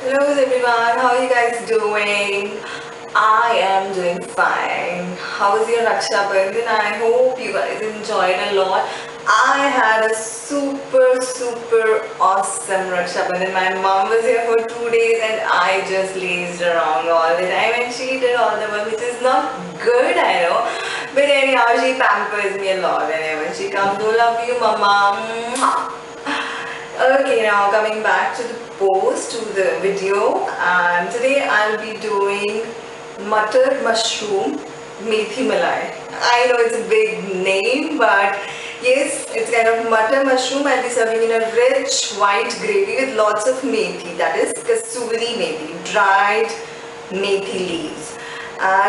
Hello everyone, how are you guys doing? I am doing fine. How was your Raksha Bandhan? I hope you guys enjoyed a lot. I had a super awesome Raksha Bandhan. My mom was here for 2 days and I just lazed around all the time and she did all the work, which is not good, I know. But anyhow, she pampers me a lot whenever she comes. Oh, love you, mama. Mwah. Okay, now coming back to the post, to the video, and today I'll be doing Matar mushroom Methi Malai. I know it's a big name, but yes, it's kind of Matar mushroom. I'll be serving in a rich white gravy with lots of methi, that is kasuri methi, dried methi leaves.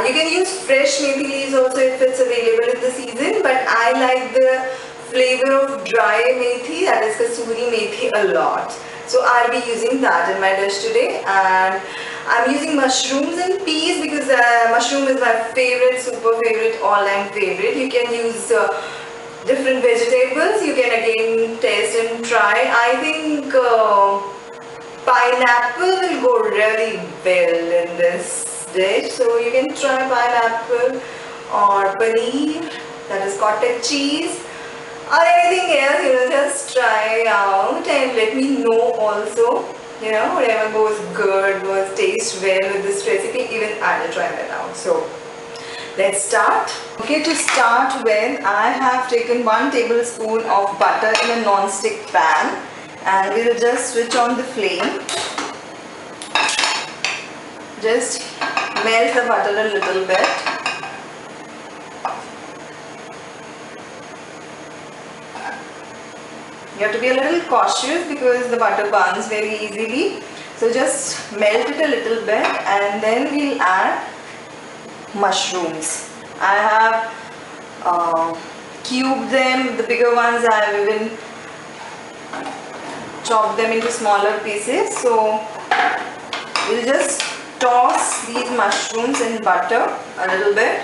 You can use fresh methi leaves also if it's available in the season, but I like the flavor of dry methi, that is kasuri methi, a lot. So I'll be using that in my dish today, and I'm using mushrooms and peas because mushroom is my favorite, super favorite, all-time favorite. You can use different vegetables. You can again taste and try. I think pineapple will go really well in this dish. So you can try pineapple or paneer, that is cottage cheese, or anything else. Just try out and let me know also. Whatever goes good, tastes well with this recipe, even I will try that out. So let's start. Okay, to start with, I have taken 1 tablespoon of butter in a non-stick pan, and we will just switch on the flame. Just melt the butter a little bit. You have to be a little cautious because the butter burns very easily. So just melt it a little bit and then we'll add mushrooms. I have cubed them, the bigger ones I have even chopped them into smaller pieces. So we'll just toss these mushrooms in butter a little bit.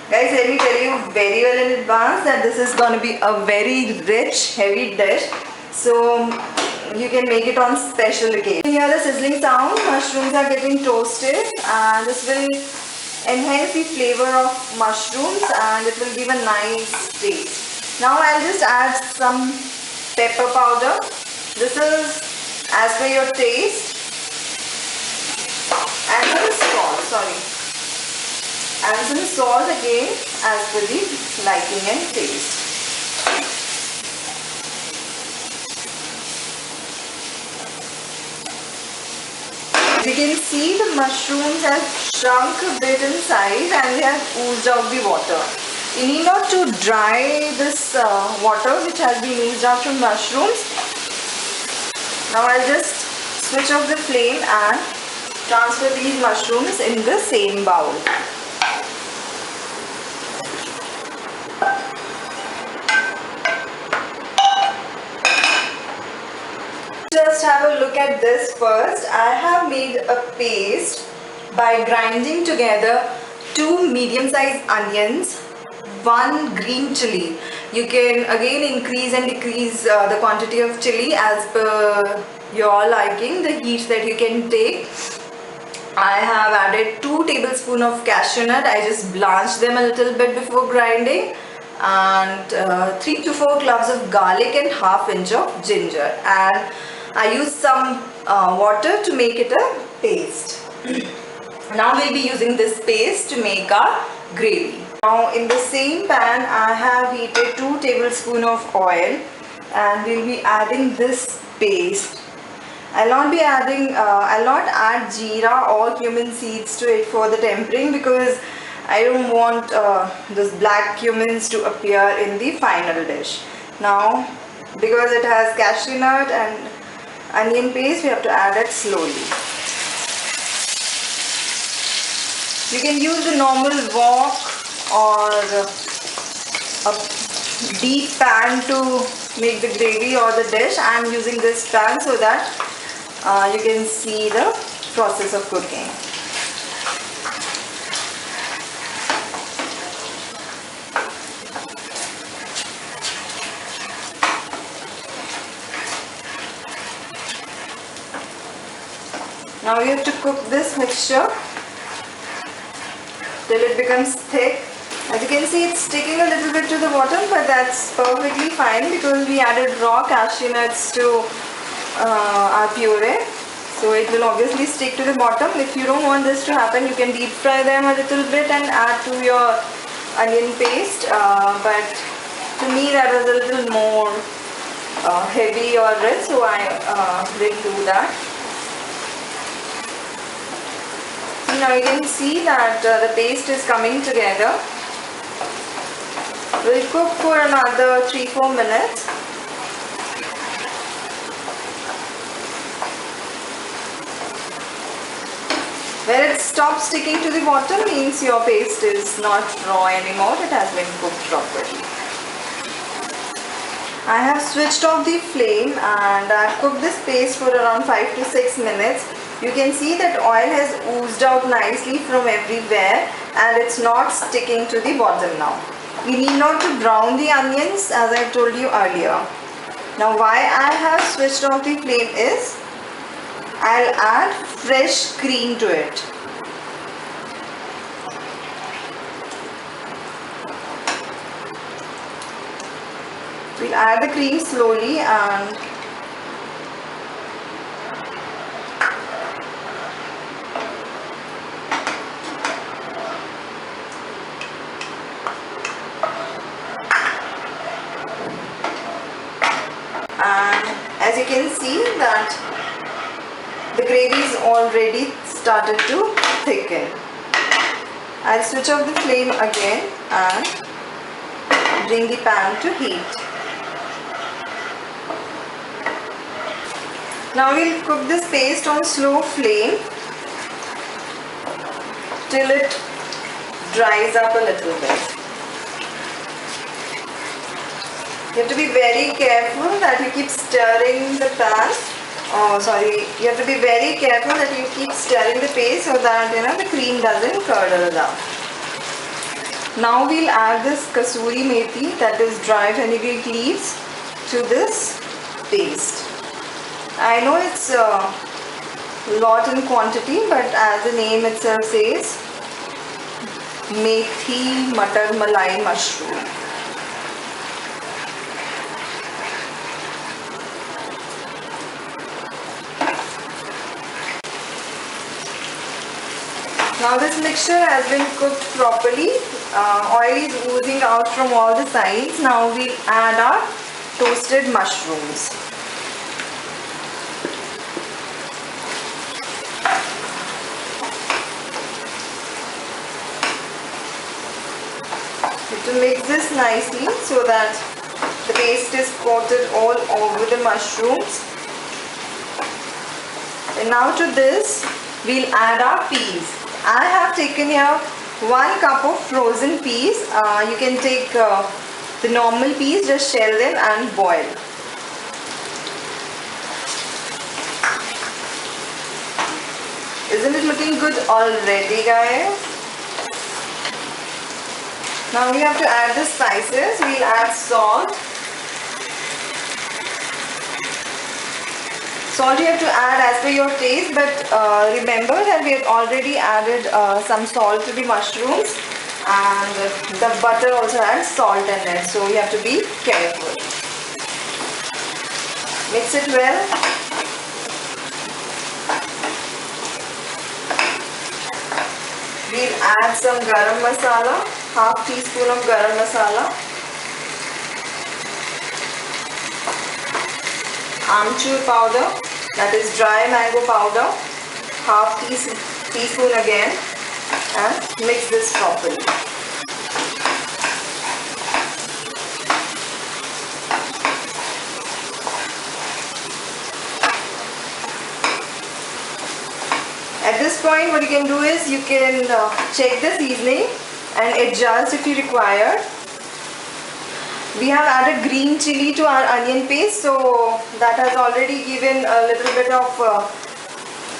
Guys, let me tell you very well in advance that this is going to be a very rich, heavy dish. So you can make it on special occasion. You hear the sizzling sound, mushrooms are getting toasted, and this will enhance the flavor of mushrooms and it will give a nice taste. Now I'll just add some pepper powder. This is as per your taste, and some salt again as per the liking and taste. As you can see, the mushrooms have shrunk a bit in size and they have oozed out the water. You need not to dry this water which has been oozed out from mushrooms. Now I'll just switch off the flame and transfer these mushrooms in the same bowl. Just have a look at this first. I have made a paste by grinding together 2 medium-sized onions, 1 green chili. You can again increase and decrease the quantity of chili as per your liking, the heat that you can take. I have added 2 tablespoons of cashew nut. I just blanched them a little bit before grinding, and 3 to 4 cloves of garlic and ½ inch of ginger, and I used some water to make it a paste. Now we'll be using this paste to make our gravy. Now in the same pan I have heated 2 tablespoons of oil, and we'll be adding this paste. I'll not add jeera or cumin seeds to it for the tempering because I don't want those black cumins to appear in the final dish. Now because it has cashew nut and onion paste, we have to add it slowly. You can use the normal wok or a deep pan to make the gravy or the dish. I am using this pan so that you can see the process of cooking. Now you have to cook this mixture till it becomes thick. As you can see, it's sticking a little bit to the bottom, but that's perfectly fine because we added raw cashew nuts to our puree. So it will obviously stick to the bottom. If you don't want this to happen, you can deep fry them a little bit and add to your onion paste. But to me that was a little more heavy or rich, so I didn't do that. Now you can see that the paste is coming together. We'll cook for another 3-4 minutes. When it stops sticking to the bottom means your paste is not raw anymore, it has been cooked properly. I have switched off the flame and I've cooked this paste for around 5 to 6 minutes. You can see that oil has oozed out nicely from everywhere and it's not sticking to the bottom now. We need not to brown the onions as I told you earlier. Now why I have switched off the flame is I'll add fresh cream to it. We'll add the cream slowly and as you can see that the gravy is already started to thicken. I'll switch off the flame again and bring the pan to heat. Now we'll cook this paste on slow flame till it dries up a little bit. You have to be very careful that you keep stirring the pan. You have to be very careful that you keep stirring the paste so that the cream doesn't curdle down. Now we'll add this kasuri methi, that is dry fenugreek leaves, to this paste. I know it's a lot in quantity, but as the name itself says, Methi Matar Malai mushroom. Now this mixture has been cooked properly. Oil is oozing out from all the sides. Now we'll add our toasted mushrooms. To mix this nicely so that the paste is coated all over the mushrooms. And now to this we'll add our peas. I have taken here 1 cup of frozen peas. You can take the normal peas, just shell them and boil. Isn't it looking good already, guys? Now we have to add the spices. We'll add salt. Salt you have to add as per your taste, but remember that we have already added some salt to the mushrooms, and the butter also has salt in it, so you have to be careful. Mix it well. We'll add some garam masala, half teaspoon of garam masala, amchur powder, that is dry mango powder, half teaspoon again, and mix this properly. At this point what you can do is you can check the seasoning and adjust if you require. We have added green chili to our onion paste, so that has already given a little bit of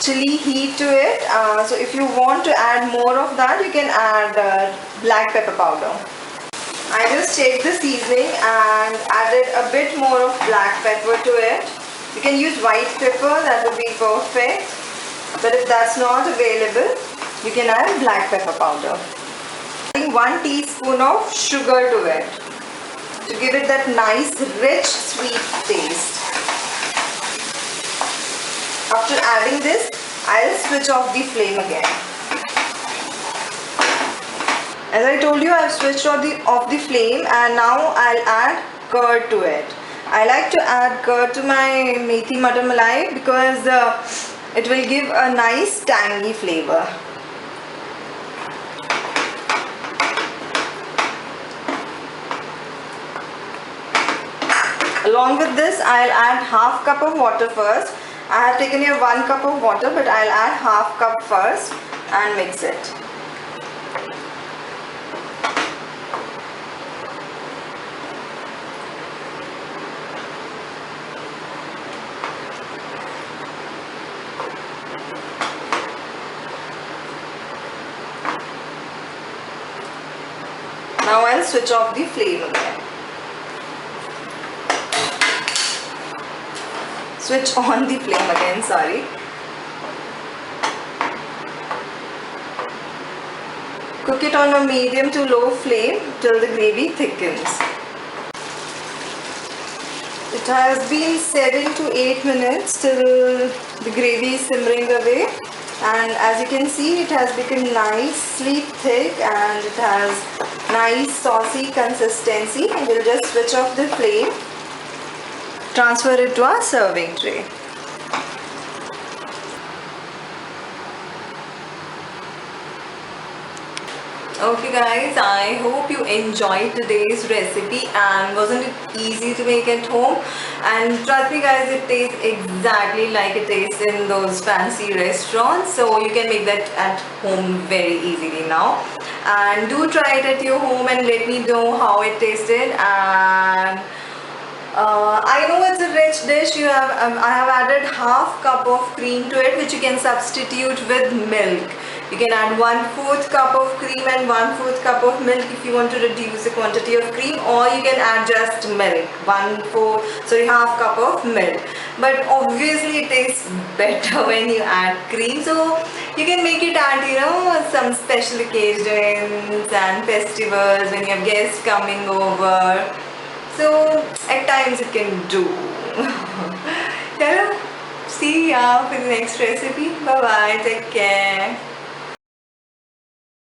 chili heat to it. So if you want to add more of that, you can add black pepper powder. I just checked the seasoning and added a bit more of black pepper to it. You can use white pepper, that would be perfect. But if that's not available, you can add black pepper powder. Adding 1 teaspoon of sugar to it to give it that nice rich sweet taste. After adding this, I'll switch off the flame again. As I told you, I've switched off the flame, and now I'll add curd to it. I like to add curd to my Methi Matar Malai because it will give a nice tangy flavor. Along with this, I'll add half cup of water first. I have taken here 1 cup of water, but I'll add half cup first and mix it. Now I'll switch off the flame again. Switch on the flame again, sorry. Cook it on a medium to low flame till the gravy thickens. It has been 7 to 8 minutes till the gravy is simmering away, and as you can see, it has become nicely thick and it has nice saucy consistency. We'll just switch off the flame. Transfer it to our serving tray. Okay guys, I hope you enjoyed today's recipe, and wasn't it easy to make at home? And trust me guys, it tastes exactly like it tastes in those fancy restaurants, so you can make that at home very easily now. And do try it at your home and let me know how it tasted. And I know it's a rich dish. I have added half cup of cream to it, which you can substitute with milk. You can add 1/4 cup of cream and 1/4 cup of milk if you want to reduce the quantity of cream, or you can add just milk, half cup of milk. But obviously it tastes better when you add cream, so you can make it at some special occasions and festivals when you have guests coming over. So at times it can do. Hello, see ya for the next recipe. Bye bye, take care.